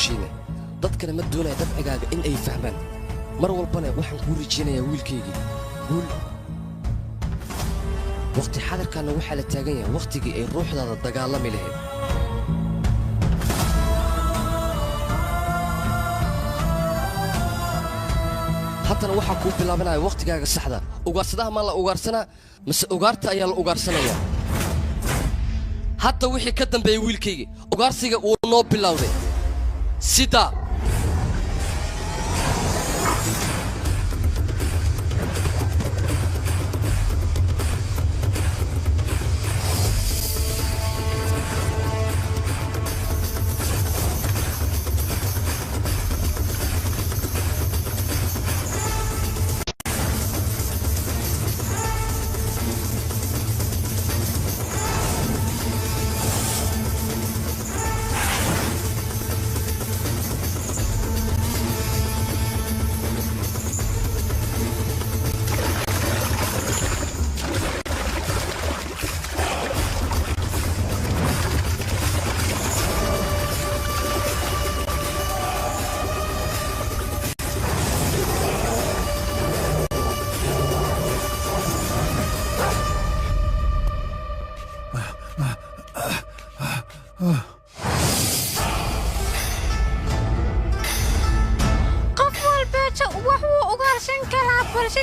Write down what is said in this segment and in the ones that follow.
hawshiina dadkana ma doonaya dabcigaaga in ay fahmaan mar walbana waxaan kuu rajaynayaa wiilkaygii guul waqti xadarkaana waxaa la taagan yahay waqtigii ay ruuxdaada dagaalami lahayd haddana waxaa kuu bilaabanaya waqtigaaga saxda ugaarsadaha ma la ugaarsanaa mise ugaarta ayaa la ugaarsanayaa hadda wixii ka dambeeyey wiilkaygii ugaarsiga wuu noo bilowday sidaa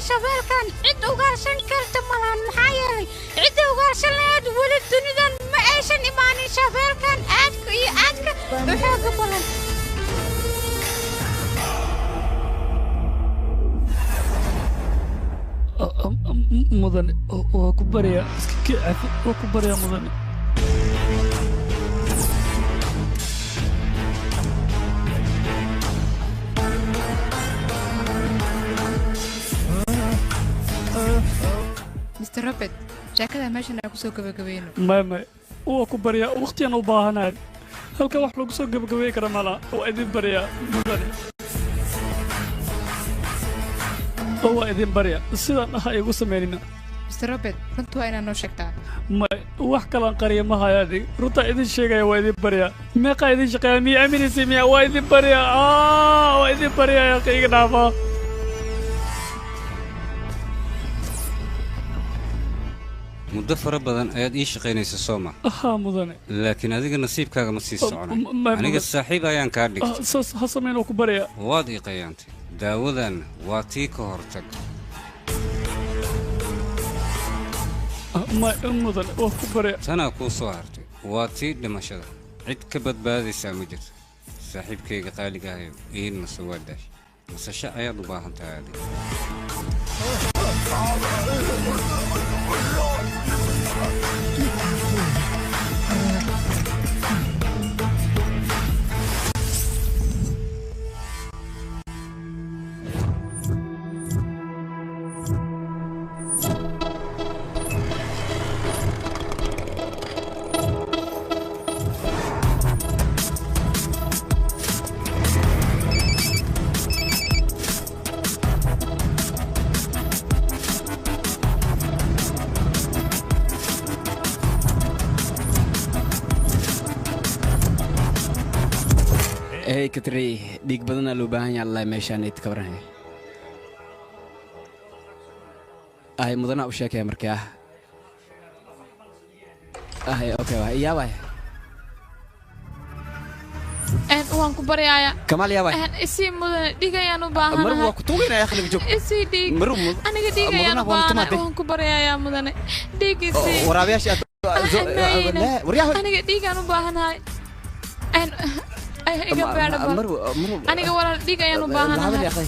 shabeelkan cid ugaarsan karta malahan maxaa yeelay cidda ugaarsan lahayd weli dunidan ma aysan imaanin shabeelkan aadka iyo aadka u xooga badan mudane waa ku baryaa iska cafi waa ku baryaa mudane Mr. Robert, jaakada meeshan aan ku soo gabagabayno. ما وكبريا وقتي أنا وباهنا هل كان واحد لقصو قبل كرمالا وإذن بريا مدني هو إذن بريا السيدان هاي يقص ميرنا Mr. Robert, runtu waa inaan noo sheegtaa. ما واحد كلام قرية ما هاي هذه رتا إذن شيء وإذن بريا ما قا إذن شيء مي أمين سميا وإذن بريا وإذن بريا يا أخي نافا muddo fara badan ayaad ii shaqaynaysa Sooma mudane laakiin adiga nasiibkaaga ma sii soconayo aniga saaxiib ayaan ka dhigtay hasameen ku baraya waad ii qayaantay daawadan waa tii ka hortag ما mudane waa ku baraya tanaa kuu soo hartay waa tii dhimashada cid ka badbaadaysaa ma jirto saaxiibkayga qaaliga ahayo ii naso waa daash nasasho ayaad u baahan tahay adiga كتري ديك بدنا لو باهن الله ميشان يتكبرها هاي مدنا وشاك يا مركاه هاي اوكي يا باي waan ku baryaaya كمال يا باي isii mudan dhigayaan u baahanahay marwa ku tuugayna ya akhli joog isii dhig aniga dhigayaan u baahanahay waan ku baryaaya mudan dhigisi waraabiyaasha aniga dhigaan u baahanahay iga baadha aniga walaal dhigayaan u baahanahay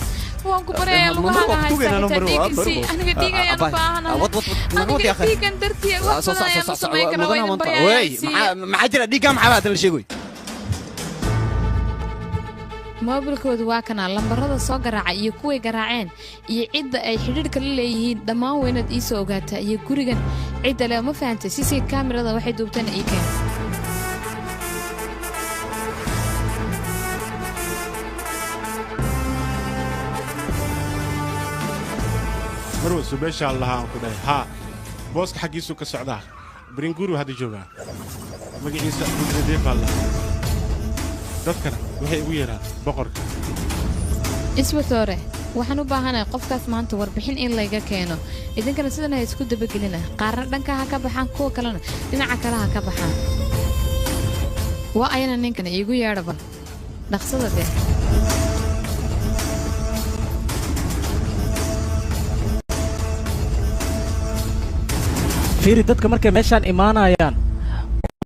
waan ku baryaaya lugahaaga haysta aniga dhigayaan u baahanahay aniga dhigan dartii waxaan ma samayn karo waan baryaaya maxaa jira dhiga maxaa baad la sheegay moobilkoodu waa kana lambarada soo garaaca iyo kuway garaaceen iyo cidda ay xidhiidhka la leeyihiin dhammaan weynaad ii soo ogaataa iyo gurigan cidda leh ma fahantay CC kaamirada waxay duubtana ii keen marwa subeesha allah aan ku dhahay ha booska xaqiisu ka socdaa bringuru hada jooga magaciisa Deef Allah dadkana waxay ugu yeeraan boqorka iswatoore waxaan u baahanahay qofkaas maanta warbixin in layga keeno idinkana sidan ay isku dabagelina qaarna dhanka ha ka baxaan kuwa kalena dhinaca kale ha ka baxaan waa ayana ninkan iigu yeedhaba dhaqsada dee fiiri dadka markay meeshaan imaanayaan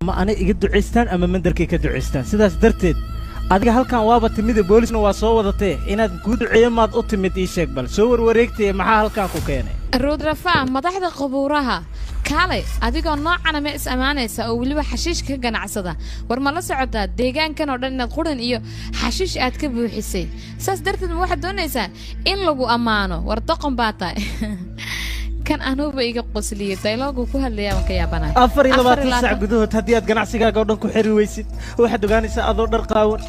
ama anay iga ducaystaan ama mandarkay ka ducaystaan sidaas darteed adiga halkan waaba timid boolisna waa soo wadatay inaad ku duceeyo maad u timid ii sheeg bal soo warwareegtay maxaa halkan ku keenay ruudrafa madaxda qabuuraha kaalay adigoo noocan ama is amaanaysa oo waliba xashiish ka ganacsada war ma la socotaa deegaankan oo dhan inaad quran iyo xashiish aad ka buuxisay saas darteed ma waxaad doonaysaa in lagu ammaano war doqon baa tahay kan anuuba iga qosliyay dialogu ku hadlayaa waan ka yaabanahay 24 saac gudahood haddii aad ganacsigaaga oo dhan ku xiri weysid waxaad ogaanaysaa adoo dhar qaawan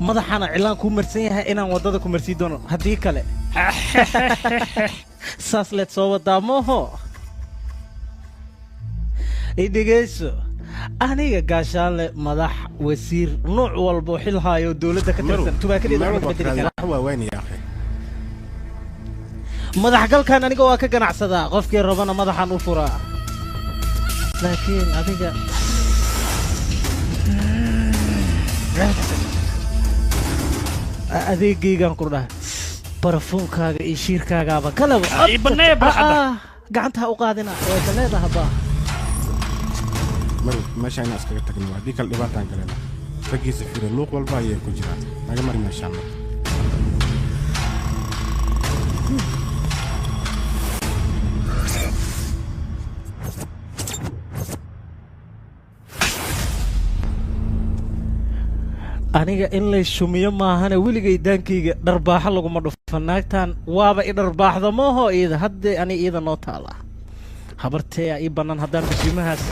madaxana cilaan ku marsan yahay inaan wadada ku marsii doono haddii kale saas leed soo wadaa mooho idhegeyso aniga gaashaanle madax wasiir nooc walba xil haayo dowladda ka tirsan tubaakadii bedeli kara waa weyn yaa akhi madax galkan aniga waa ka ganacsadaa qofkii rabana madaxan u furaa laakiin adiga adeegaygan ku dhahay barafuunkaaga iyo shiirkaagaaba kalaba gacanta ha u qaadina way ka leedahaba mari meesha inaan iskaga tagno haddii kale dhibaataan galena raggiisa fiire luuq walba ayay ku jiraan naga mari meeshaan marka aniga in lay shumiyo maahane weligay daankayga dharbaaxo laguma dhufan naagtan waaba i dharbaaxda mooho iida haddee ani iida noo taala habarteeyaa ii bannaan haddaan bishimahaas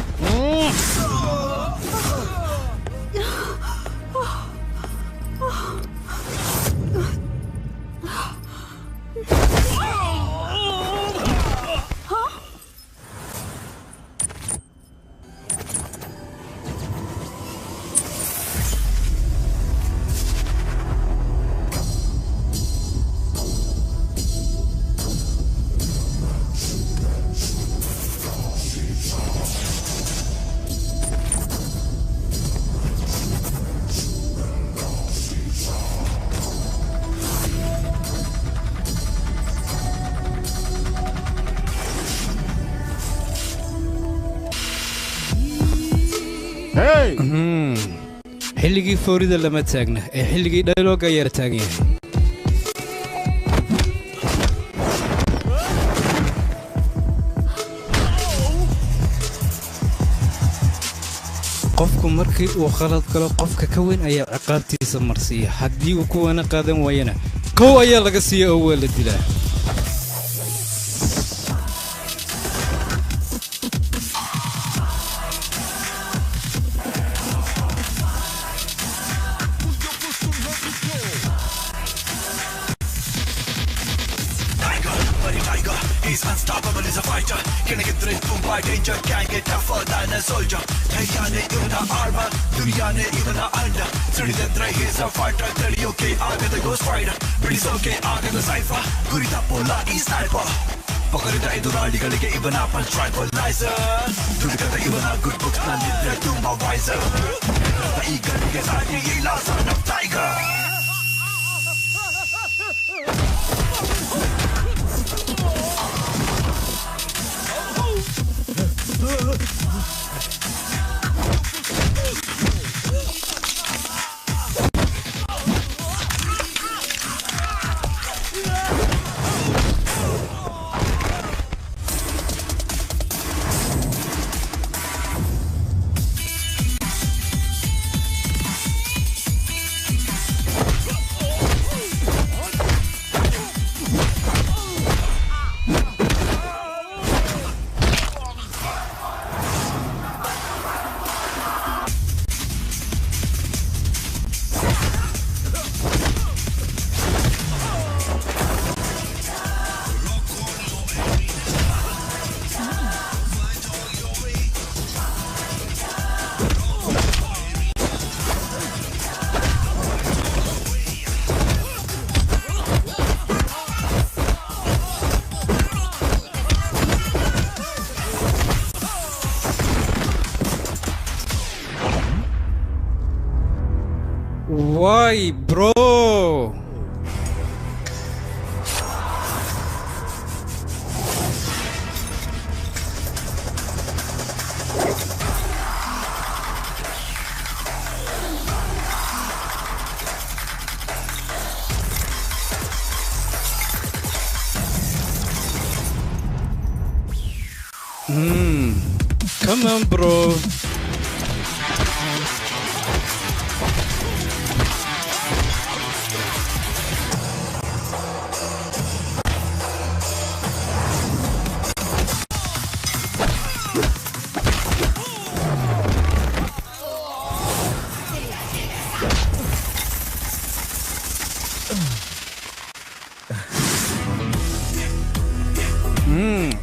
xilligii foorida lama taagna ee xilligii dialoog ayaa taagan yahay qofku markii uu khalad galo qofka ka weyn ayaa ciqaabtiisa marsiiya haddii uu kuwana qaadan waayana kow ayaa laga siiya oo waa la dilaa واي برو. Come on, bro.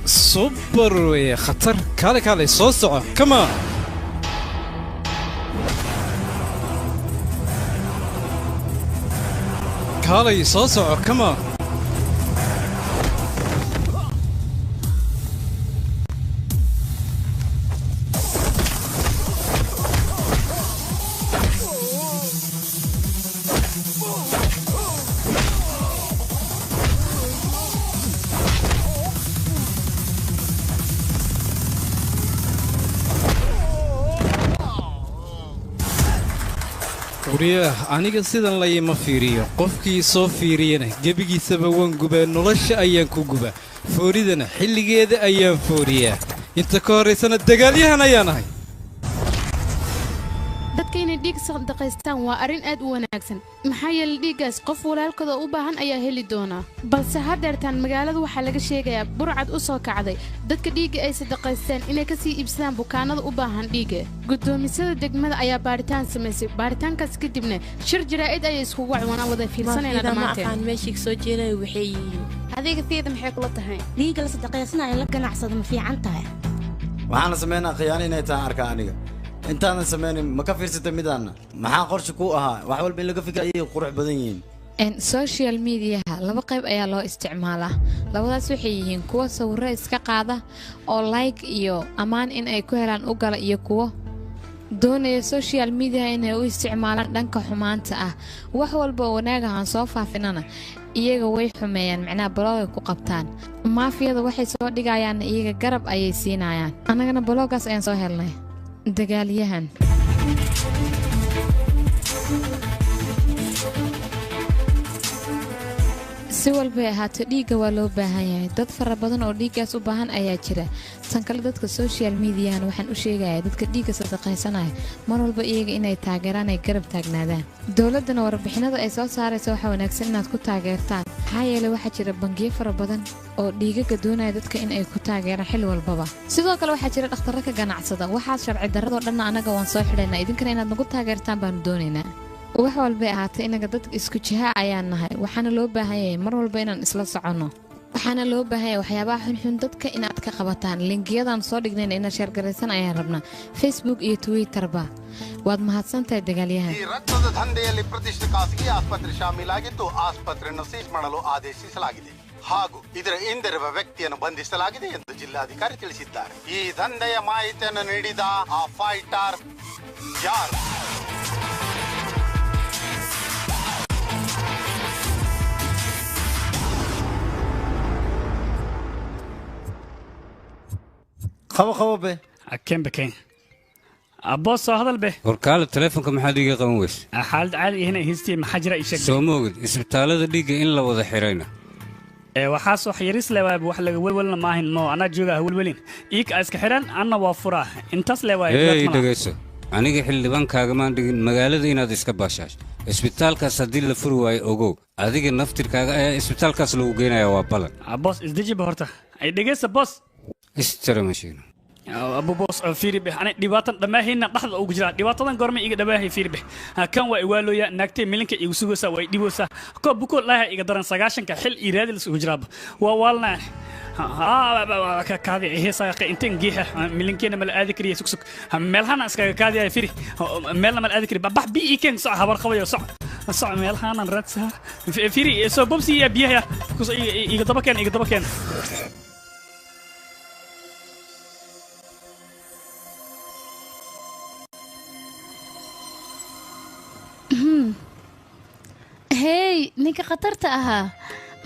سوبر يا خطر. كالي صوصعه كمان. كالي صوصعه كمان. aniga sidan la ima fiiriyo qofkii soo fiiriyana gebigiisaba waan gubaa nolosha ayaan ku gubaa fooridana xilligeeda ayaan fooriyaa inta ka horeysana dagaalyahan ayaan ahay dadka inay dhiig sadaqaystaan waa arrin aad u wanaagsan maxaa yeelay dhiiggaas qof walaalkooda u baahan ayaa heli doona balse haddeertaan magaalada waxaa laga sheegayaa burcad u soo kacday dadka dhiigga ay sadaqaysteen inay ka sii iibsadaan bukaanada u baahan dhiigga gudoomisada degmada ayaa baaritaan samaysay baaritaankaas kadibna shir jaraa'id ayay iskugu wacwanaa wada fiirsanayna dhammaanteen meeshii soo jeeday waxay yihiin adiga fiida maxay kula tahay dhiigga la sadaqaysanayo la ganacsado ma fiican tahay waxaana sameynaa khiyaano inay tahay arka aniga intaanan sameynin ma ka fiirsatay midaana maxaa qorshe ku ahaa wax walba in laga fikir ayay qurux badan yihiin social mediaha laba qayb ayaa loo isticmaalaa labadaas waxay yihiin kuwa sawirro iska qaada oo like iyo ammaan in ay ku helaan u gala iyo kuwo doonaya social media inay u isticmaalaan dhanka xumaanta ah wax walba wanaaga aan soo faafinana iyaga way xumeeyaan macnaha blogga ku qabtaan maafiyada waxay soo dhigayaan iyaga garab ayay siinayaan annagana bloggaas ayaan soo helnay dagaalyahan si walbay ahaato dhiigga waa loo baahan yahay dad fara badan oo dhiiggaas u baahan ayaa jira tan kale dadka social mediahan waxaan u sheegayaa dadka dhiigga sadaqaysanaya mar walba iyaga inay taageeraan ay garab taagnaadaan dowladdana warbixinada ay soo saaraysa waxaa wanaagsan inaad ku taageertaan maxaa yeelay waxaa jira bangiyo fara badan oo dhiigaga doonaya dadka in ay ku taageeraan xil walbaba sidoo kale waxaa jira dhakhtarro ka ganacsada waxaas sharci darradoo dhanna annaga waan soo xidhaynaa idinkana inaad nagu taageertaan baanu doonaynaa wax walbay ahaatay inaga dad isku jiha ayaan nahay waxaana loo baahan yahay mar walba inaan isla soconno waxaana loo baahan yahay waxyaabaha xunxun dadka inaad ka qabataan linkiyadan soo dhignayna inaad sheergaraysan ayaan rabnaa Facebook iyo Twitterba waad mahadsantahay dagaalyahan ರಕ್ತದ ದಂಧೆಯಲ್ಲಿ ಪ್ರತಿಷ್ಠಿತ ಖಾಸಗಿ ಆಸ್ಪತ್ರೆ ಶಾಮೀಲಾಗಿದ್ದು ಆಸ್ಪತ್ರೆಯನ್ನು ಸೀಸ್ ಮಾಡಲು ಆದೇಶಿಸಲಾಗಿದೆ ಹಾಗೂ ಇದರ ಹಿಂದಿರುವ ವ್ಯಕ್ತಿಯನ್ನು ಬಂಧಿಸಲಾಗಿದೆ ಎಂದು ಜಿಲ್ಲಾಧಿಕಾರಿ ತಿಳಿಸಿದ್ದಾರೆ ಈ ದಂಧೆಯ ಮಾಹಿತಿಯನ್ನು ನೀಡಿದ ಆ ಫೈಟರ್ ಯಾರು خو به كم بكين أبوس هذا البه وركالة تلفونك محادية قوموس حالة عالي هنا هستي محجرة إيشك سوموجد اسبتالة دقيقة إن لو ذحيرينا waxaasoo xiriis leewaay wax laga welwelna maahin no anaa joogaa welwelin iika iska xiran anna waa furaa intaas leewaay dhegeyso aniga xildhibaankaagaan dhigin magaalada inaad iska baashaash isbitaalkaas haddii la furi waayo ogow adiga naftirkaaga ayaa isbitaalkaas lagu geynayaa waa balan boos isdejiba horta ay dhegeysa boos istara mashiino أبو بوس فيري به أنا دباتن دماهينا لحظة أو جرا دباتن قرمي إيجا دماهي فيري به كان وإيوالو يا نكتي ملك يوسوسا ويديوسا كو بكو لا إيجا درن سجاشن كحل إيراد السجراب ووالنا كذي هي ساق إنتين جيها ملكين مال أذكري سكسك ملهنا سك كذي فيري ملنا مال أذكري بح بي إيكن صح هبار خوي صح ملهنا نرتسها فيري سو بومسي يا بيها كوس إيجا دبكان هاي نيكا خطرت أها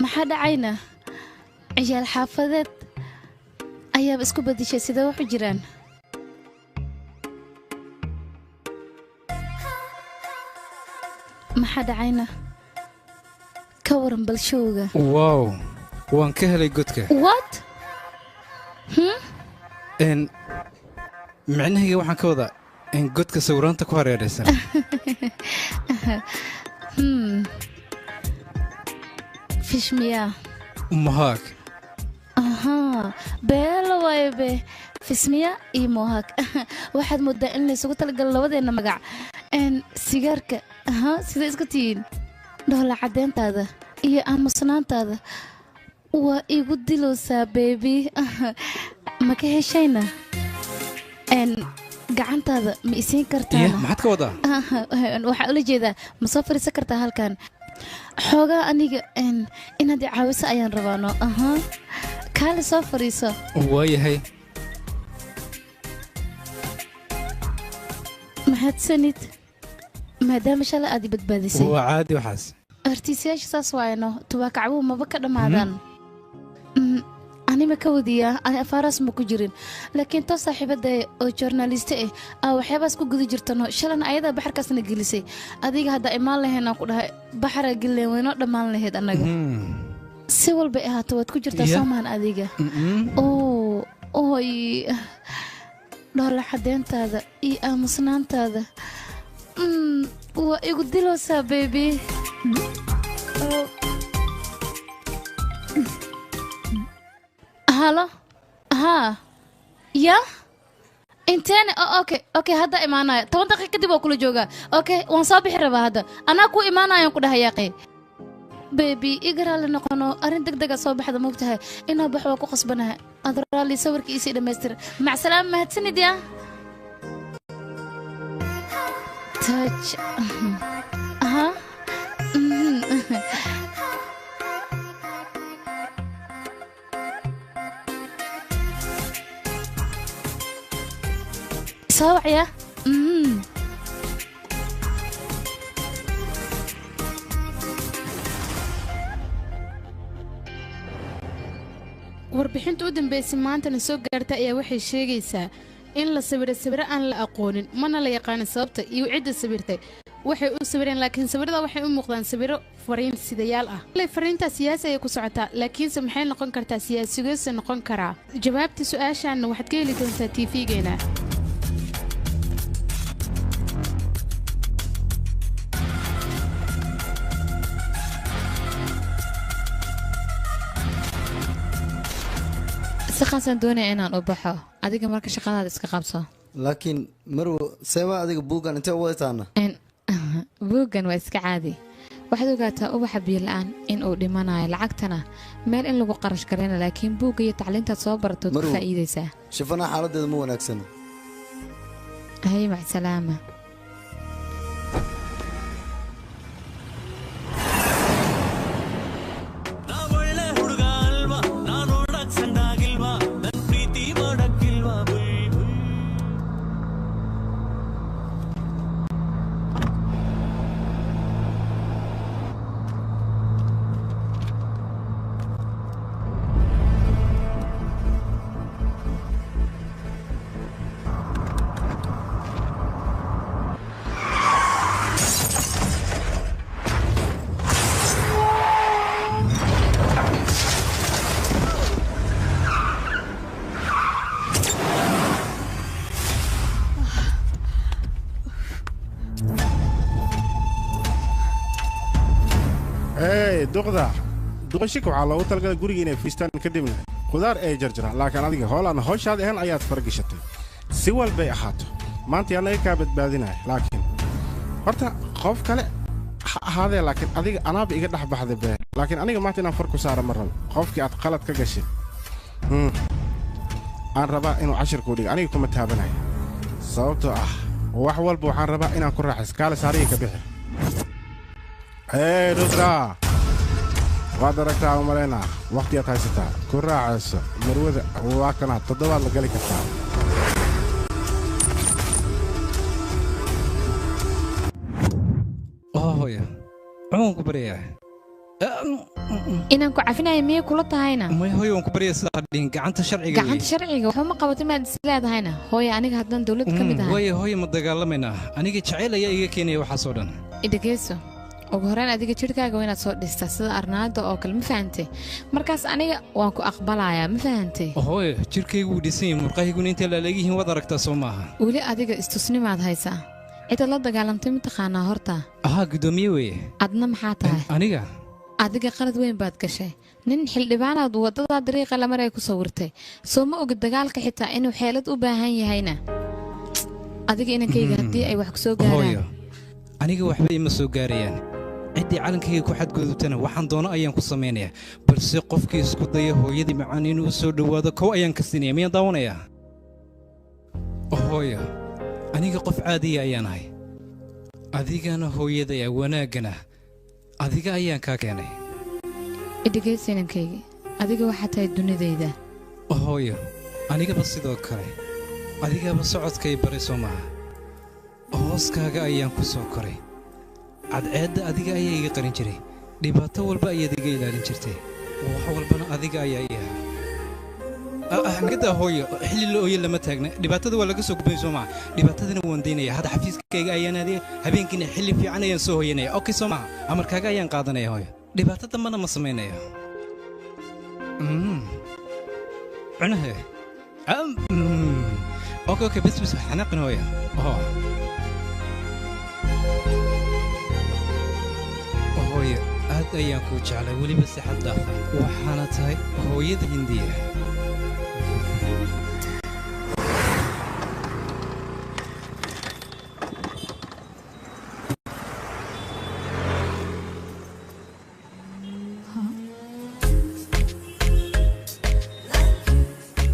ما حدا عينا عيال حافظت أيام اسكو بدي شي سيدا وحجران ما حدا عينا كورن بالشوقة واو وان كهلي قدك وات ان معناه waxaan ka wada in godka sawiraanta ku hareeraysan فيش مياه mahak اها بيلا وايبه فيسميا اي موهاك واحد مدة ان لي سوق تلقى لبدينا مقع ان سيجارك ها سيدا اسكتين دولا عدينتادا iyo aamusnaantaada waa igu dilowsaa beebi ma ka heshayna gacantaada ma isiin kartaa maxaad ka wadaa waxaa ula jeedaa ma soo fariisan kartaa halkan xoogaa aniga inaad i caawiso ayaan rabaano kaale soo fariiso waayahay mahadsanid maadaama shalay aad i badbaadisay waa caadi waxaas artiisayaasha saas waayno tubaakacbuhu maba ka dhammaadaan anima ka wadiyaa afaaraas ma ku jirin laakiin too saaxiibada oo joornaaliste ah waxyaabaas ku guda jirtano shalan ayadaa baxarkaasna gelisay adiga haddaa imaan lahaynaan ku dhahay baxaraa geleen waynoo dhammaan lahayd annaga si walbay ahaato waad ku jirtaa soomaan adiga oy dhoola xadeentaada iyo aamusnaantaada waa igu dilowsaa beebi هلا ها يا انتين اوكي هذا ايمانا 10 دقيقه كدب كل جوجا اوكي وان صابح ربا هذا انا كو ايمانا يان كدها ياقي بيبي اقرا لنا قنو ارين دغدغه سو بخدا موقتها انا بخوا ku qasbanahay adra li sawirkiisa dhameystir mac salaam mahadsanid ya touch aha صوعية warbixinta u dambeysay maantana soo gaarta ayaa waxay sheegaysaa in la sawiro aan la aqoonin mana la yaqaan sababta iyo cidda sawirtay waxay u sawireen laakiin sawirada waxay u muuqdaan sawiro fariin sidayaal ah fariinta siyaasi ay ku socotaa laakiinse maxay noqon kartaa siyaasigoose noqon karaa jawaabta su'aashaana waxaad ka heli doontaa tv-geena سخان دوني أنا أبحه أديك مركز شقنا ديسك قبصة لكن مرو سوا أديك بوغان أنت ويتانا إن بوغان ويسك عادي واحد وقتها أبح بي الآن إن أودي مانا لعقتنا مال إن لو قرش كرينا لكن بوغا يتعلم تصبر تدفع إيدي ساه شوفنا حالة مو ناكسنا هاي مع السلامة duqashik waxaa loogu talagalay guriga inay fiistaan kadibna qudaar ay jarjaraan laakiin adiga hoolaan hawshaad ahaan ayaad fargashatay si walbay ahaato maanta anaga kaa badbaadinaya laakiin horta qof kale ha ahaadee laakiin adiga anaaba iga dhex baxday bee laakiin aniga maanta inaan far ku saara ma rabo qofkii aad qalad ka gashay aan rabaa inuu cashir kuu dhiga aniga kuma taabanaya sababtoo ah wax walba waxaan rabaa inaan ku raaxayso kaale saariga ka bixi hey rusra waad aragtaa u malaynaa wakhtiyaad haysataa ku raacayso marwada waa kanaa 7 la gali kartaa hooyo waxaan ku baryaa inaan ku cafinayo miyay kula tahayna may hooyo waan ku baryaa sidaa dhihin gacanta sharciga gacanta sharciga waxba ma qabato maad is leedahayna hooyo aniga haddaan dawladda ka mid ahay hooyo ma dagaalamaynaa aniga jacayl ayaa iga keenaya waxaasoo dhan idhageyso ugu horreyn adiga jidhkaaga waa inaad soo dhistaa sida arnaada oo kale ma fahantay markaas aniga waan ku aqbalayaa ma fahantay hooyo jirkaygu wuu dhisan yahay murqahayguna intay laaleegyihiin waad aragtaa soo maaha weli adiga istusnimaad haysaa cida la dagaalantay mataqaanaa horta ahaa guddoomiye weeye adna maxaa tahay aniga adiga qalad weyn baad gashay nin xildhibaanaad waddadaa dariiqa la maray ku sawirtay soo ma oga dagaalka xitaa inuu xeelad u baahan yahayna adiga inankayga haddii ay wax ku soo gaaraan aniga waxba ima soo gaarayaan ciddii calankayga ku xadgudubtana waxaan doono ayaan ku samaynayaa balse qofkii isku daya hooyadii macaan inuu u soo dhowaado kow ayaan ka siinaya miyaan daawanayaa hooyo aniga qof caadiya ayaan ahay adigana hooyadaya wanaaggana adiga ayaan kaa keenay idhageysa inankayga adiga waxaa tahay dunidayda hooyo anigaba sidoo kale adigaba socodkay baray soo maaha hooskaaga ayaan ku soo koray cadceedda adiga ayaa iga qarin jiray dhibaato walba ayaad iga ilaalin jirtay wax walbana adiga ayaa ii ahaa nagadaa hooyo xilli la ooye lama taagna dhibaatada waa laga soo gudbay soo maha dhibaatadana waan daynaya hadda xafiiskayga ayaan aadaya habeenkiina xilli fiican ayaan soo hoyanaya okay soo maha amarkaaga ayaan qaadanaya hooyo dhibaato dambana ma samaynaya cunahe okay bes xanaaqin hooyo hooyo aad ayaan kuu jeclay weliba si xad dhaafa waxaana tahay hooyada hindiya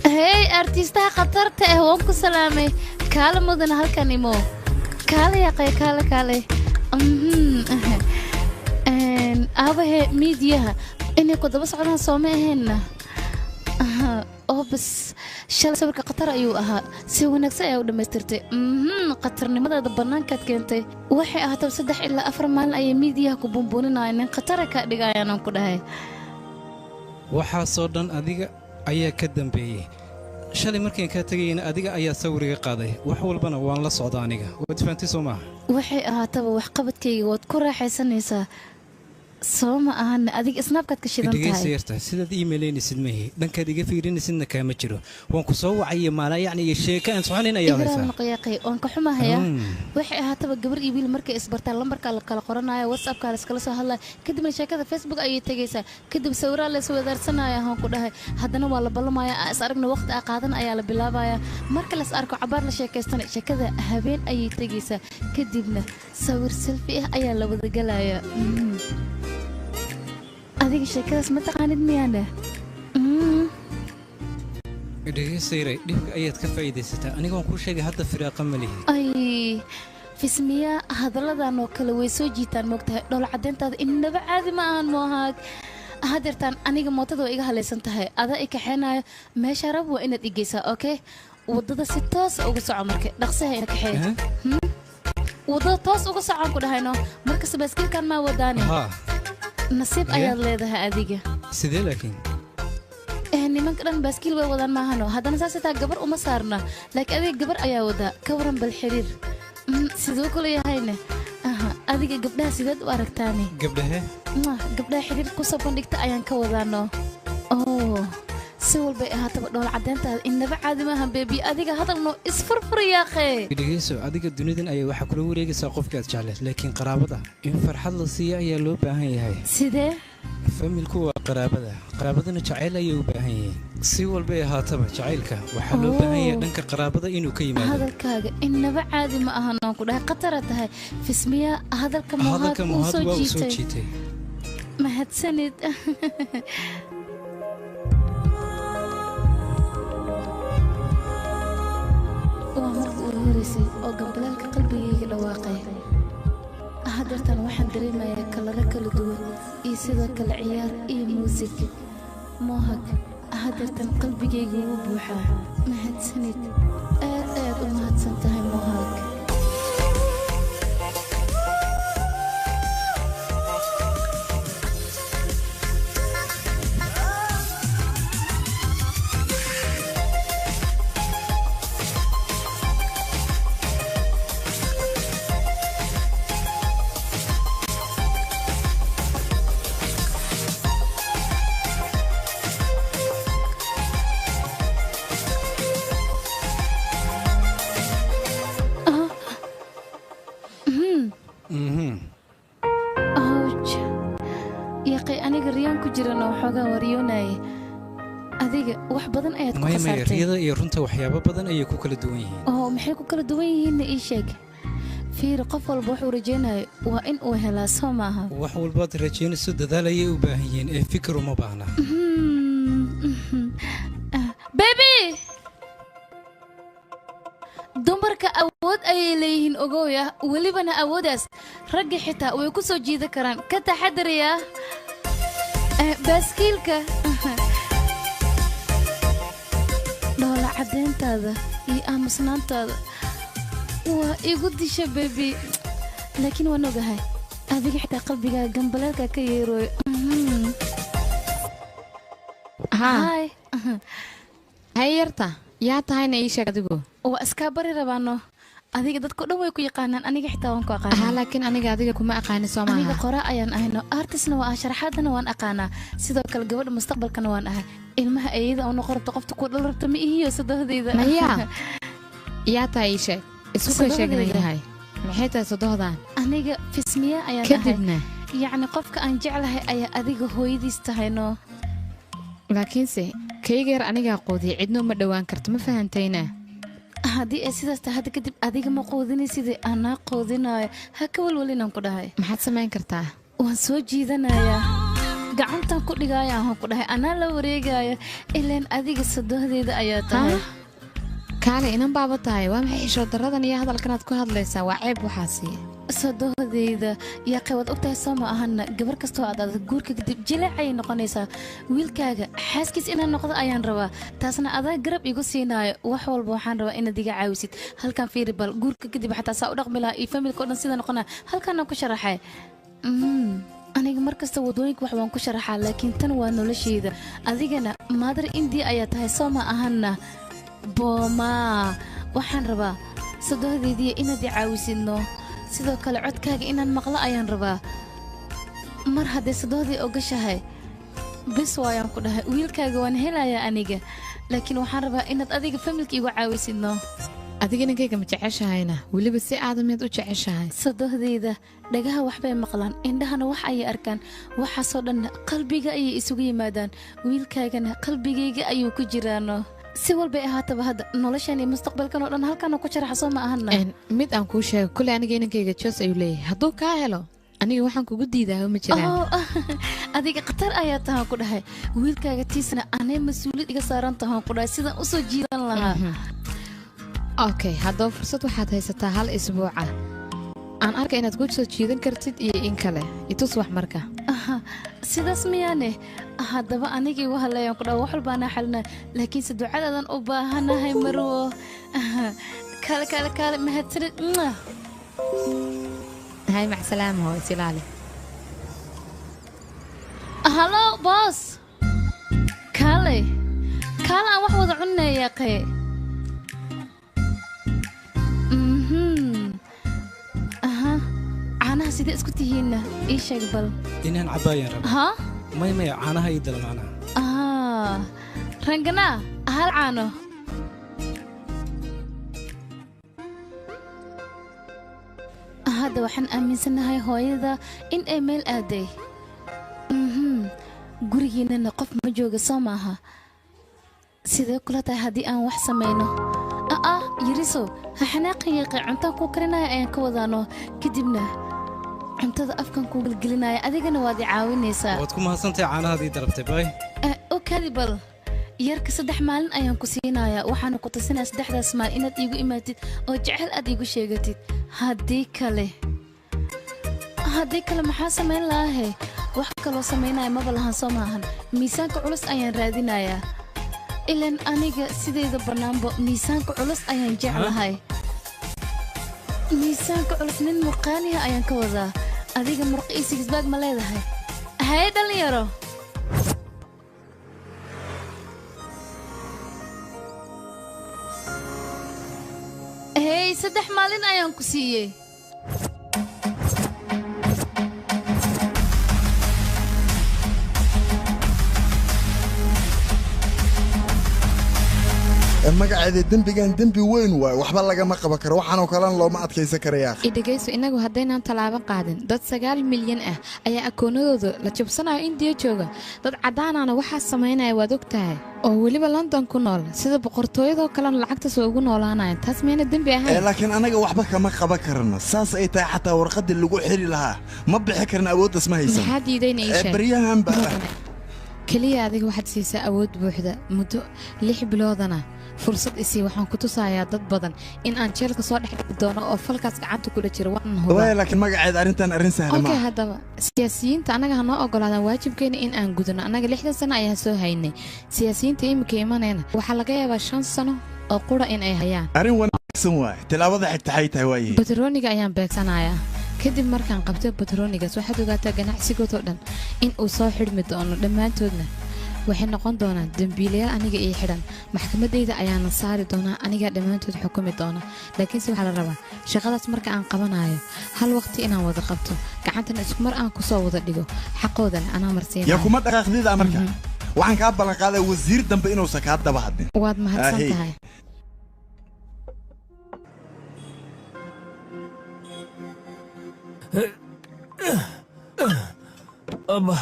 hey artiistaha khatarta ah waan ku salaamay kaala mudana halkan imo kaala yaqay kaale aabahe miidiyaha inay ku daba socdaan sooma aheenna oo bas shalay sawirka khatar ayuu ahaa si wanaagsan ayaa u dhammaystirtay khatarnimadaada bannaankaad keentay waxay ahaataba 3 ilaa 4 maalin ayay miidiyaha ku bumbuuninayaan nin khatara kaa dhigayaan ku dhahay waxaasoo dhan adiga ayaa ka dambeeyey shalay markaan kaa tegayna adiga ayaa sawiriga qaaday wax walbana waan la socdaa aniga waad fahamtay soo maaha waxay ahaataba waxqabadkayga waad ku raaxaysanaysaa soo ma ahan adiga isnaabkaad ka shidan tahay dhegeysa yartahay sidaad iimaylaynaysid mahi dhankaad iga fiirinaysidna kaama jiro waan ku soo wacaya maala yacni iyo sheeka aan soconayn ayaa haysaa qayaaqay waan ka xumahayaa waxay ahaataba gabar iyo wiil markay isbartaan lambarka la kala qoranayo whatsappka la iskala soo hadlaya kadibna sheekada facebook ayay tegaysaa kadib sawirraa la iswadaarsanaya aan ku dhahay haddana waa la ballamaya is aragna waqti a qaadan ayaa la bilaabaya marka las arko cabaar la sheekaystana sheekada habeen ayay tegaysaa kadibna sawir selfie ah ayaa la wadagelaya adiga sheekadaas ma taqaanid miyaane dhegeysayrey dhibka ayaad ka faa'iidaysataa aniga waan kuu sheegay hadda firaaqa ma lihi ay fismiya hadalladan oo kale way soo jiitaan moogtahay dhoola caddeyntaada inaba caadi ma ahan moohaag hadeertaan aniga mootada waa iga halaysan tahay adaa i kaxeenaayo meesha rab waa inaad igeysaa okay waddada si toos uga soco marka dhaqsaha ina kaxeeya waddada toos uga socon ku dhahayno markasta baaskiilkan maa wadaani nasiib ayaad leedahay adiga sidee laakiin nimanka dhan baaskiil way wadaan maahano haddana saas taa gabar uma saarna laakiin adiga gabar ayaa wadaa ka waran bal xiriir sidoo kale yahayne adiga gabdhaha sideed u aragtaani gabdhaha xiriir ku soo bandhigta ayaan ka wadaano si walbay ahaataba dhoola caddeyntaada inaba caadi maahan beebi adiga hadalno isfurfur yaaqee dhegeyso adiga dunidan ayaa waxaa kula wareegaysaa qofkaad jecleed laakiin qaraabada in farxad la siiya ayaa loo baahan yahay sidee familku waa qaraabadana jacayl ayay u baahan yihiin si walbay ahaataba jacaylka waxaa loo baahan yahay dhanka qaraabada inuu ka yimaado hadalkaaga inaba caadi ma ahan aan ku dhahay khatara tahay fismiya hadalka muhaad uu soo jiitay mahadsanid waa marka ugu horeysay oo gambalaalka qalbigayga dhawaaqay hadeertan waxaan dareemayaa kalaro kala duwan iyo sidoo kale ciyaar iyo muusig moohag hadeertan qalbigayga wuu buuxaa mahadsanid aad ayaad u mahadsan tahay moohag awj yaqay aniga riyaan ku jirana waxoogaa waryoonaya adiga wax badan ayaad ku maya khasaartay riyada iyo runta waxyaabo badan ayay ku kala duwan yihiin oo maxay ku kala duwan yihiinna ii sheeg fiir qof walba wuxuu rajaynayo waa in uu helaa soo maaha wax walbaad rajaynayso dadaal ayay u baahan yihiin ee fikir uma baahna baby dumarka awood ayay leeyihiin ogooya welibana awooddaas ragga xitaa way ku soo jiidan karaan ka taxadaraya baaskiilka dhoola caddeyntaada iyo aamusnaantaada waa igu disha bebi laakiin waan ogahay adiga xitaa qalbigaaga gambaleelka ka yeerooyo hay yarta yaa tahayna ii sheeg adigu waa iskaa bari rabaano adiga dadko dhan way ku yaqaanaan aniga xitaa waan ku aqaanaa laakiin aniga adiga kuma aqaani soo maaha aniga qoraa ayaan ahayno artisna waa ah sharaxaadana waan aqaanaa sidoo kale gabadha mustaqbalkana waan ahay ilmaha ayada oo noqon rabto qofta ku dhal rabta ma ihiyo sadohdayda maya yaa tahay ii sheeg isku ka sheegna yahay maxay tahay sadohdaan aniga fismiya ayaan kadibna yacni qofka aan jeclahay ayaa adiga hooyadiis tahayno laakiinse kayga yar anigaa qoodiyay cidnoo ma dhowaan karto ma fahantayna haddii ay sidaas tahay hadda kadib adiga ma qoodinay sidii anaa qoodinayo ha ka walwalinaan ku dhahay maxaad samayn kartaa waan soo jiidanayaa gacantan ku dhigaayo aan ku dhahay anaa la wareegaayo ilaan adiga sadohdeyda ayaa tahay kaale inan baaba tahay waa maxay xishood daradan iyo hadalkanaad ku hadlaysaa waa ceeb waxaasi sadohdeyda yaaqay waad ogtahay soo ma ahana gabar kastoo aad adag guurka kadib jileec ayay noqonaysaa wiilkaaga xaaskiis inaan noqdo ayaan rabaa taasna adaa garab igu siinaayo wax walba waxaan rabaa inaad iga caawisid halkan fiiri bal guurka kadib xataa saa u dhaqmi lahaa iyo familka o dhan sida noqonaa halkaanaan ku sharaxay aniga mar kasta wadooyinka wax waan ku sharaxaa laakiin tan waa nolosheyda adigana maadar indiya ayaa tahay soo ma ahana booma waxaan rabaa sadohdeydiiya inaad i caawisidno sidoo kale codkaaga inaan maqlo ayaan rabaa mar hadday sadohdii ogashahay bis waayaan ku dhahay wiilkaaga waan helayaa aniga laakiin waxaan rabaa inaad adiga familka igu caawisidno adiga ninkayga ma jeceshahayna weliba si aadamiyaad u jeceshahay sadohdeyda dhagaha waxbay maqlaan indhahana wax ayay arkaan waxaasoo dhanna qalbiga ayay isugu yimaadaan wiilkaagana qalbigayga ayuu ku jiraano si walbay ahaataba hadda noloshan iyo mustaqbalkan oo dhan halkaana ku jaraxa soo ma ahana mid aan kuu sheego kule aniga inankayga joos ayuu leeyahay hadduu kaa helo aniga waxaan kugu diidaa ma jiraan adiga khatar ayaa tahaan ku dhahay wiilkaaga tiisna anay mas-uuliyad iga saaran tahaan ku dhahay sidaan u soo jiidan lahaa okay haddaba fursad waxaad haysataa hal isbuuca aan arka inaad ku soo jiidan kartid iyo in kale itus wax marka sidaas miyaane haddaba aniga igu hadlayaan ku dhaha wax walbaanaa xalina laakiinse ducadaadan u baahanahay marwo kaale mahadsanid hay macsalaama hoo isilaali halo boos kaale aan wax wada cunnayaa qaye caanaha sidee isku tihiinna ii sheeg bal inaan cabaayaan raba maya caanaha ii dal macnaha ranganaa hal caano hadda waxaan aaminsanahay hooyada in ay meel aaday gurigiinana qof ma jooga soo maaha sidee kula tahay haddii aan wax samayno yariso ha xanaaqan yaqay cuntaan kuu karinaya ayaan ka wadaano kadibna cuntada afkan kuu gelgelinaya adigana waad i caawinaysaa waad ku mahadsantahay caanahaadii dalabtay bay okadi bal yarka 3 maalin ayaan ku siinayaa waxaana ku tusinayaa 3daas maalin inaad iigu imaatid oo jecel aad iigu sheegatid haddii kale maxaa samayn lahahe wax kaloo samaynaya maba lahan soo maahan miisaanka culus ayaan raadinayaa ilan aniga sidayda bannaanba miisaanka culus ayaan jeclahay miisaanka culus nin murqaaniya ayaan ka wadaa adiga murqa iyo sigisbaag ma leedahay haye dhallinyaro hey 3 maalin ayaan ku siiyey magaceeda dembigan dembi weyn waay waxba lagama qaban karo waxaan oo kale looma adkaysan karayaa idageyso inagu haddaynan tallaabo qaadin dad 9 milyan ah ayaa akoonadooda la jabsanayo India jooga dad cadaanana waxaa sameynaya waad ogtahay oo weliba London ku nool sida boqortooyadoo kale lacagta soo ugu noolaanayaan taas meena dembi ahayn laakiin anaga waxba kama qaban karno saas ay tahay xataa warqadii lagu xiri lahaa ma bixi karna awooddas ma haysan maxaa diidayna ii sheeg baryahan ba kaliya adiga waxaad siisaa awood buuxda muddo 6 biloodana fursad isii waxaan ku tusayaa dad badan in aan jeelka soo dhex doono oo falkaas gacanta kula jiro waan hubaa laakiin magaceeda arrin sahlan ma okay haddaba siyaasiyiinta anaga hanoo ogolaadaan waajibkeena in aan gudano anaga 6 sano ayaan soo haynay siyaasiyiinta imika imanayna waxaa laga yaabaa 5 sano oo qura in ay hayaan arrin wanaagsan waay tilaabada xigta ay tahay waaye batrooniga ayaan beegsanayaa kadib markaan qabto batroonigaas waxaad ogaataa ganacsigoodoo dhan in uu soo xidhmi doono dhammaantoodna waxay noqon doonaan dambiilayaal aniga ii xidhan maxkamadayda ayaana saari doonaa anigaa dhammaantood xukumi doona laakiinse waxaa la rabaa shaqadaas marka aan qabanayo hal waqti inaan wada qabto gacantana isku mar aan kusoo wada dhigo xaqoodana anaa marsiinaya yaa kuma dhaqaaqdida marka waxaan kaa ballan qaaday wasiir dambe inuusan kaa daba hadin waad mahadsan tahay أما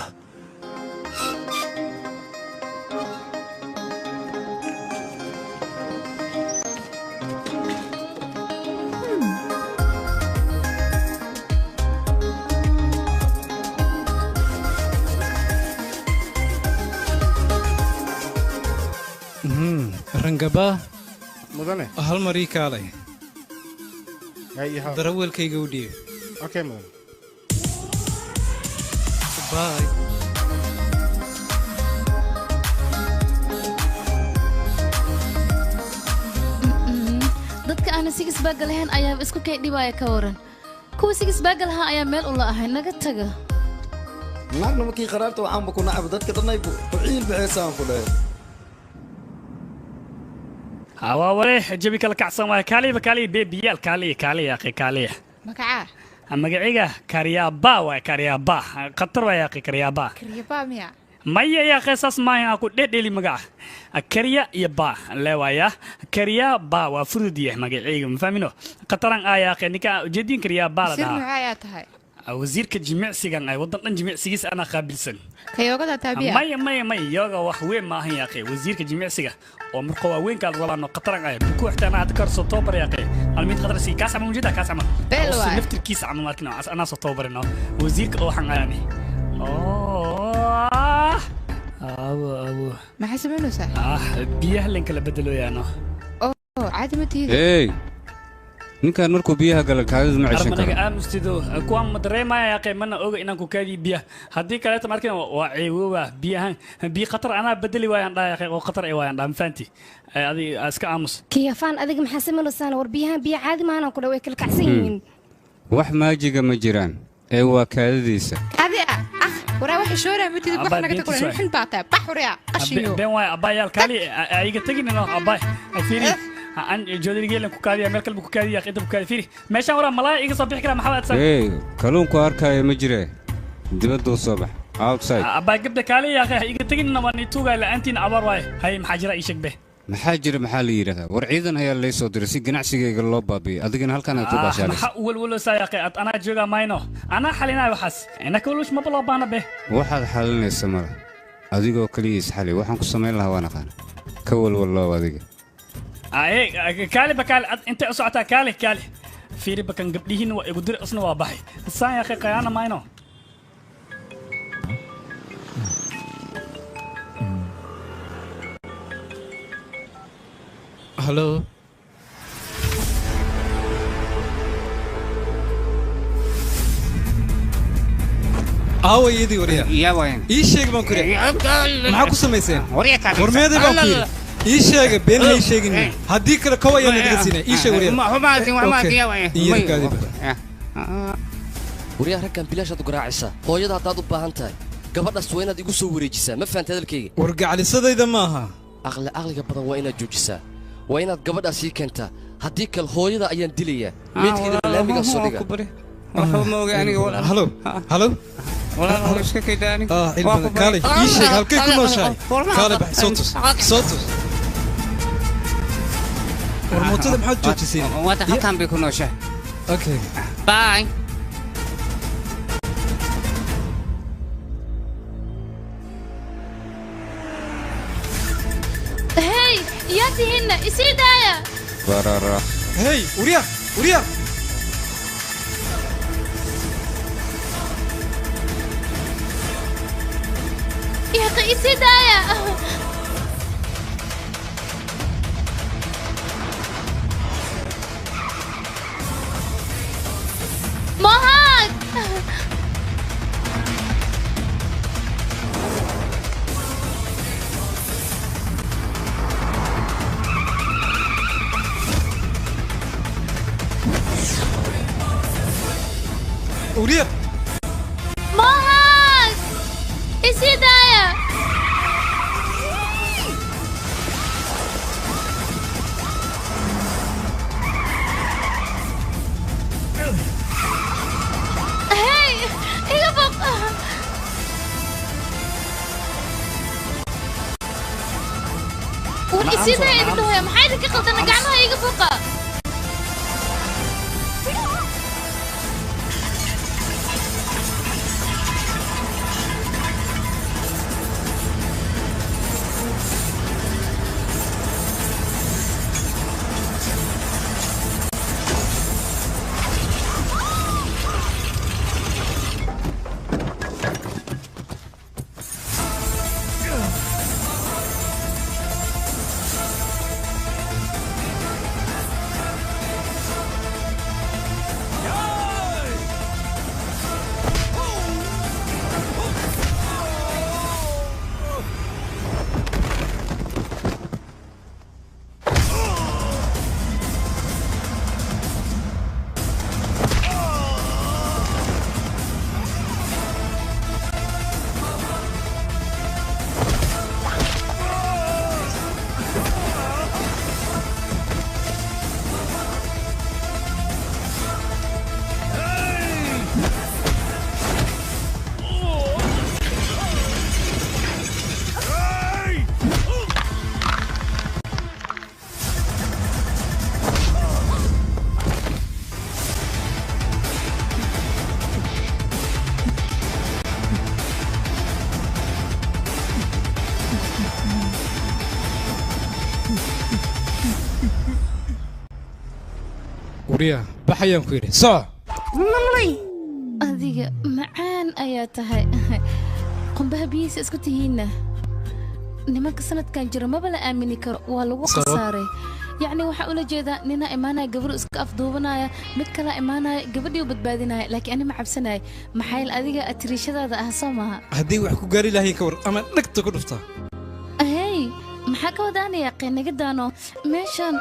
rangaba mudane hal marii kaalay hay darawalkayga u dhiib okay mudane bye dadka aan sigis baaga lahayn ayaa isku kay dhibaya ka waran kuwa sigis baaga lahaa ayaa meel u la ahay naga taga naagna markii qaraarta waxaanba ku nacab dadka dhanay ku ciil bixisaan ku leeyahay hawaawale jabi kala kacsan waa kaali beebiyal kaali ya kaali magaca magaciga Karyaba waa Karyaba qatar waa Karyaba miya maya ya qisas ma ku dhedheli magaca Karya iyo ba leewaya Karyaba waa furudiye magaciga ma fahmino qataran ayaa nika jeedin Karyaba la sir maxay tahay wasiirka jimicsigan ay wadan dhan jimicsigiis ana qaabilsan kayogada taabiya maya yoga wax weyn ma ahan yaqay wasiirka jimicsiga oo markoo weyn ka rabaan qataran ay ku xitaana had kar soo tobar yaqay almid qadar si kaas ama mujida kaas ama naftirkiis ama markina ana soo tobarino wasiirka oo waxan ayani awo ma xisabinaysa biyaha lan kala bedelayaano caadi ma tiid ninkan markuu biyaha gala kaadida ma cishan karo anaga aamustido kuwan ma dareemaya yaqay mana oga inaan ku kaadi biyaha haddii kaleeto markina waa ceewowa biyahan biyo khatar anaa bedeli waayaan dhaa yaqay oo khatar ay waayaan dhaa mafaanti adi iska aamus kiyafaan adiga maxaa samaynaysaa war biyahan biyo caadi maahan ku dhaway kala kacsan yihiin wax maajiga ma jiraan ee waa kaadadiisa adi waraa wax shoora ma tidid wax naga takulan xin baata baxuriya qashiyo been waay abaayal kali ayga taginino abaay fiiri aan joodin geelan ku kaadiya meel kalbu ku kaadiya qida ku kaadi fiiri meeshan waraa malaay iga soo bixi kara maxaa aad kalluunku arkaayo ma jire dibadda u soo bax outside abaay gabda kali ya akhi iga taginina waan ituuga la'aantiin abar waay hay maxaa jira ii sheeg be maxaa jira maxaa la yiraahdaa war ciidan ayaa la soo diray si ganacsigayga loo baabiyo adigana halkan aad u baashaaleys maxaa walwalo saayaqay ana jooga mayno ana xalinay waxaas inaka walwsh ma bala baana be waxaad xalinaysaa mara adigoo kaliya isxali waxaan ku samayn lahaa waan aqaan ka walwalo adiga kaali bakaali inta u socotaa kaali fiiri bakan gabdhihiin waa igu dir isna waa baxay saayaqay qayana mayno Hello. Aawaydi wariya. Yaa wayn. Ii sheeg baan ku riyaa. Maxaa ku samayseen? Wariya ka. Warmeeday baan ku yiri. Ii sheeg been hay sheegin. Haddii kale ka wayaan naga siinay. Ii sheeg wariya. Ma humaatin waa ma yaa wayn. Ii kaadi. wariya raggan bilaashad u garaacaysa. Hooyada hadaad u baahan tahay. Gabadhaas waa inaad igu soo wareejisaa. Ma fahantaa hadalkayga? Wargacalisadayda maaha. Aqliga badan waa inaad joojisaa. waa inaad gabadhaas ii keentaa haddii kale hooyada ayaan dilayaa meedkeeda barnaamijga soo dhiga halo iska kaydaani kaale ii sheeg halkay ku nooshahay kaale bax soo tus ورموتة محد جوجسين واتحطهم بيكونوا شه اوكي باي هاي ياتي هنا يصير دايا برارا هاي وريا يا أخي يصير دايا مهاك وريا مهاك يصير دايا هاي اقفق واليصير دايا يقولوا ما حيدك يقلط انا قاعدة يقفق وريا بحيان كويري صح adiga macaan ayaa tahay qumbaha biyihiisa isku tihiinna nimanka sanadkan jira maba la aamini karo waa lagu khasaaray yacni waxaa ula jeedaa nina imaanaya gabadhu iska afduubanaya mid kala imaanaya gabadhii u badbaadinaya laakiin ani ma cabsanaya maxayl adiga atiriishadaada ah soo maaha haddii wax ku gaari lahayn ka war ama dhagta ku dhufta hey maxaa ka wadaanaya qeynagadaano meeshan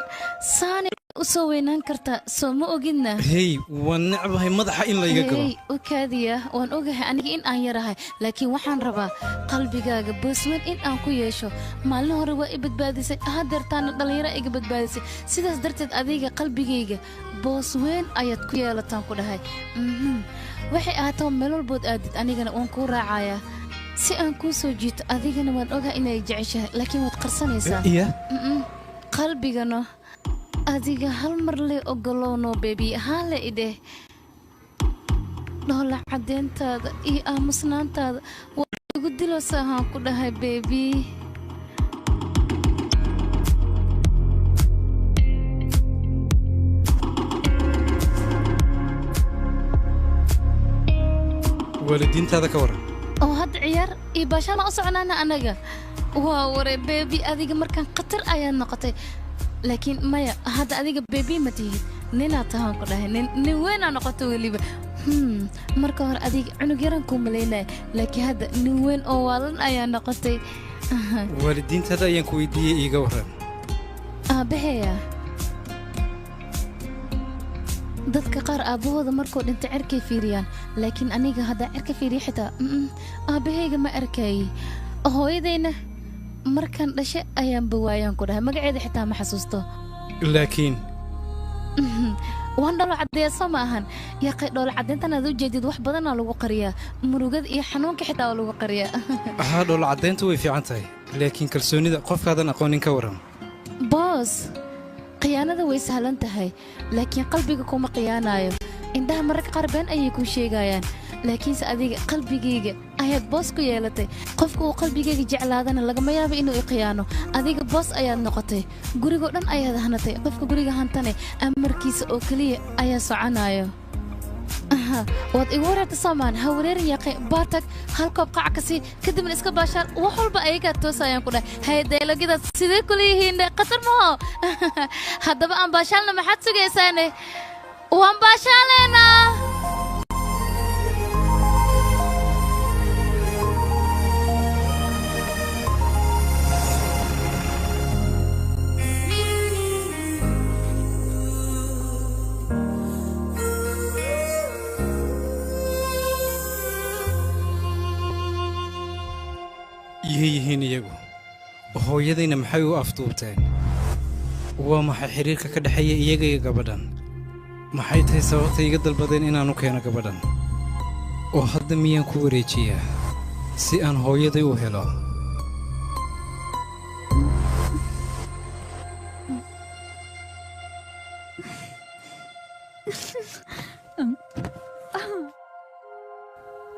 saani u soo weynaan karta soo ma ogidna hey waan necbahay madaxa in layga galo u kaadiya waan ogahay aniga in aan yarahay laakiin waxaan rabaa qalbigaaga boosweyn in aan ku yeesho maalin hore waa i badbaadisay hadeertaana dhallinyaro iga badbaadisay sidaas darteed adiga qalbigayga boosweyn ayaad ku yeelataan ku dhahay waxay ahaataa meel walbood aadid anigana waan kuu raacayaa si aan kuu soo jiito adigana waan ogahay inay jeceshahay laakiin waad qarsanaysaa qalbigana adiga hal mar lee ogolowno bebi haale idheh dhoola caddeyntaada iyo aamusnaantaada waa igu diloosa ahaan ku dhahay bebi waalidiintaada ka waran oo hadda ciyaar iyo baashaana u soconaana anaga waa ware bebi adiga markaan khatar ayaad noqotay laakiin maya hadda adiga bebi ma tihid ninaad tahaan ku dhahay nin weynaa noqoto weliba marka hore adiga cunug yaran kuu malaynaya laakiin hadda nin weyn oo waalan ayaa noqotay waalidiintaada ayaan ku weydiiyey iiga waran aabbaheya dadka qaar aabbahooda markuu dhinta cerkay fiiriyaan laakiin aniga haddaa cerka fiiriya xitaa aabbahayga ma arkayey hooyadayna markaan dhashe ayaanba waayaan ku dhahay magaceeda xitaa ma xasuusto laakiin waan dholo caddeeya soo ma ahan yaqay dholo caddeyntan aad u jeedid wax badanaa lagu qariyaa murugada iyo xanuunka xitaa waa lagu qariyaa haa dholo caddeyntu way fiican tahay laakiin kalsoonida qofkaadan aqoonin ka waran boos khiyaanada khiyaanada way sahlan tahay laakiin qalbiga kuma khiyaanayo indhaha mararka qaar been ayay kuu sheegayaan laakiinse adiga qalbigayga ayaad boos ku yeelatay qofka uu qalbigayga jeclaadana lagama yaabo inuu i khiyaano adiga boos ayaad noqotay gurigoo dhan ayaad hanatay qofka guriga hantane amarkiisa oo keliya ayaa soconayo waad igu wareerta soomaan ha wareerin yaaqay baatag hal koob qac ka sii kadibna iska baashaan wax walba ayagaa toosayaan ku dhahay haydeelogadaas sidee kula yihiin khatar maho haddaba aan baashaalna maxaad sugaysaane waan baashaaleynaa yihiin iyagu hooyadayna maxay u afduubteen waa maxay xiriirka ka dhexeeya iyaga iyo gabadhan maxay tahay sababta iga dalbadeen inaan u keeno gabadhan oo hadda miyaan ku wareejiyaa si aan hooyaday u helo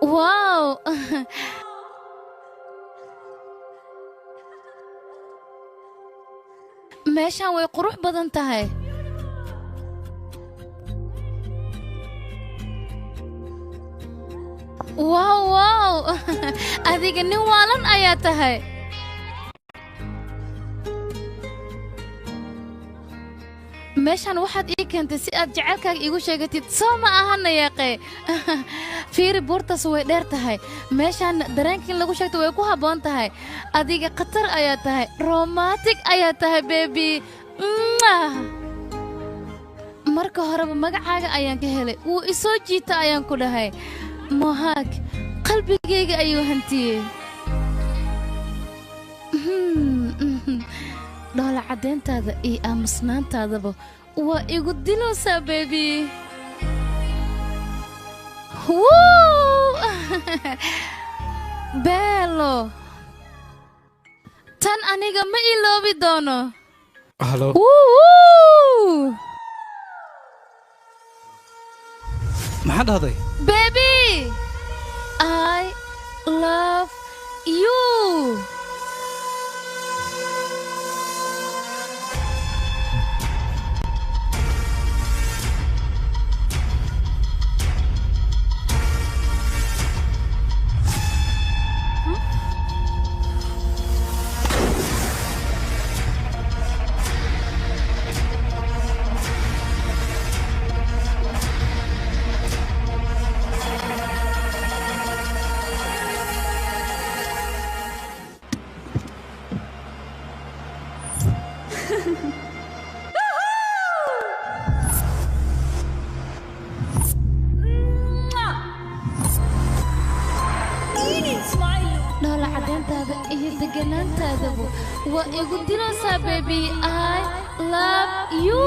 wow meeshaan way qurux badan tahay wow adiga nin waalan ayaa tahay meeshaan waxaad ii keentay si aad jacaylkaaga iigu sheegatid soo ma ahana yaaqee fiiri buurtaas way dheer tahay meeshaan dareenkiin lagu sheegto way ku habboon tahay adiga khatar ayaa tahay romantic ayaa tahay bebi marka horeba magacaaga ayaan ka helay wuu isoo jiita ayaan ku dhahay mohaag qalbigayga ayuu hantiyey dhoola caddeyntaada iyo aamusnaantaadaba waa igu dilowsaa bebi beelo tan aniga ma iloobi doono halo maxaa dhahday bebi I love you dhoola caddeyntaada iyo deganaantaadaba waa igu dilowsaa bebi I love you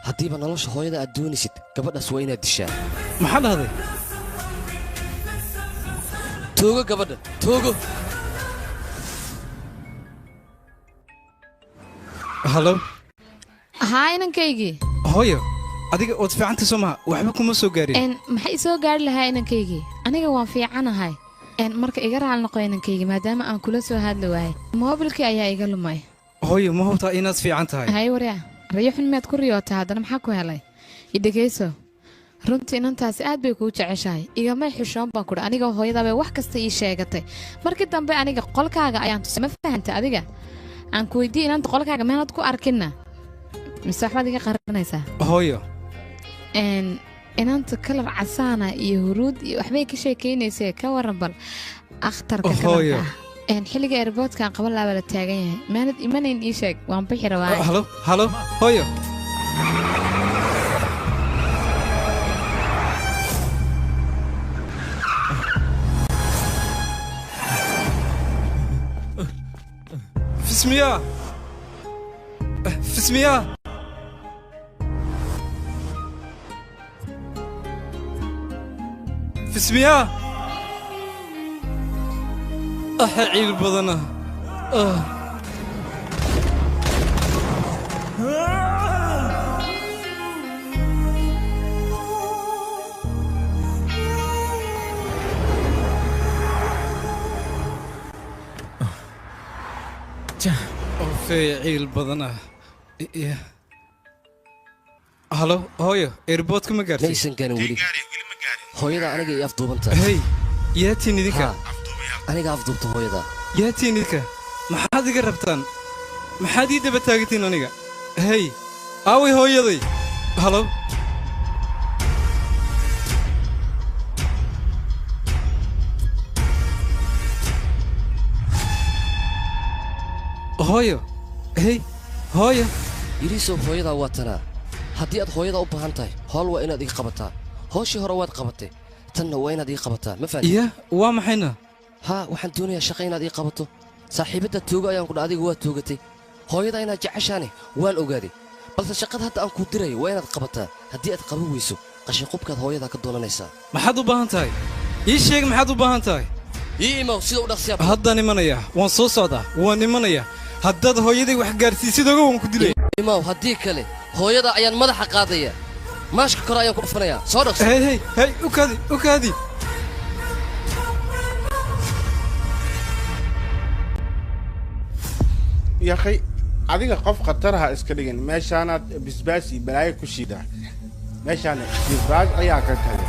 haddiiba nolosha hooyada aad doonaysid gabadhaas waa inaad dishaa maxaa dhahday toogo gabadha toogo halo haa inankaygii hooyo adiga ood fiicanta soo maha waxba kuma soo gaarin maxay soo gaari lahaa inankaygii aniga waan fiicanahay marka iga raal noqo inankaygii maadaama aan kula soo hadli waayay moobilkii ayaa iga lumay hooyo ma hubtaa inaad fiican tahay hay waryaa rayo xun miyaad ku riyootay haddana maxaa ku helay idhegayso runtii inantaasi aad bay kuu jeceshahay igamay xishoon baan kudhi aniga hooyadaabay wax kasta ii sheegatay markii dambe aniga qolkaaga ayaan tusay ma fahanta adiga aan ku weydiiye inanta qolkaaga meelaad ku arkinna mise waxbaad iga qaranaysaa hooyo inanta kalar casaana iyo huruud iyo waxbay ka sheekaynaysee ka waran bal akhtarka hooyo xilliga airboodkaan qaban laabaa la taagan yahay maanad imanayn ii sheeg waan bixi rabaa halo halo hooyo fismiya fismiya fismiya عيل بدنا فعيل بدنا هلو هويو ايربورت كما قالت ليس كان ولي هويدا أنا جاي أفضل بنت هي ياتيني ذيك أنا جاي أفضل هويدا ياتيني ذيك ما حد قربتان ما حد يدب تاجتين أنا هي أوي هويدي هلو هويو هي هويو يريسو هويدا واتنا haddii aad hooyada u baahan tahay howl waa inaad iga qabataa hooshii hore waad qabatay tanna waa inaad iga qabataa ma fahmi iya waa maxayna ha waxaan doonayaa shaqo inaad ii qabato saaxiibada toogo ayaan ku dha adiga waa toogatay hooyada inaad jeceshaane waan ogaaday balse shaqada hadda aan ku dirayo waa inaad qabataa haddii aad qaban weyso qashin qubkaad hooyada ka doonanaysaa maxaad u baahan tahay ii sheeg maxaad u baahan tahay ii imow sida u dhaqsiyaa haddaan imanaya waan soo socdaa waan imanaya haddaad hooyaday wax gaarsiisid oga waan ku dilay imow haddii kale hooyada ayaan madaxa qaadaya maashka kore ayaan ku dhufanayaa soo dhaqso hey u kaadi yakhay adiga qof khataraha iska dhigin meeshaanaad bisbaas iyo balaayo ku shiidaa meeshaan bisbaas ayaa ka tagay